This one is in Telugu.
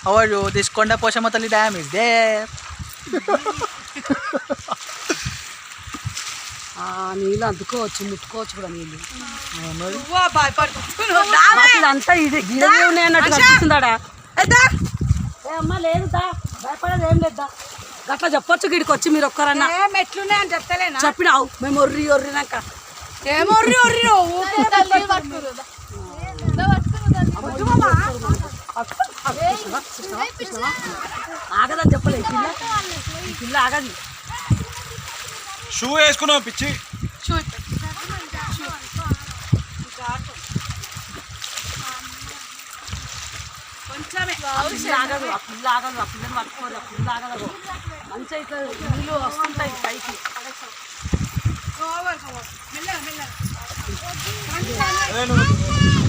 How are you? This Konda Poshamatali Dam is there. నీళ్ళు అందుకోవచ్చు, ముట్టుకోవచ్చు కూడా నీళ్ళు. అంతా ఇది గిన్నెలు ఉన్నాయి అన్నట్టు కనిపిస్తుందాడా? అమ్మా లేదు దా, భయపడేది ఏం లేదా. గట్లా చెప్పొచ్చు గిడికి వచ్చి మీరు ఒక్కరన్నా ఎట్లున్నాయని చెప్తలేనా చెప్పినావు. మేము ఒర్రి ఒర్రినాక ఏమొర్రి ఒర్రి ఆగదని చెప్పలేదు. ఈ పిల్ల ఆగది. షూ వేసుకున్నావు పిచ్చి. కొంచెమే ఆగదు. ఆ పిల్ల ఆగదు. ఆ పిల్లని పట్టుకోదు. ఆ పిల్ల ఆగదు. మంచి అయితే నీళ్ళు వస్తుంటాయి పైకి. అదే నువ్వు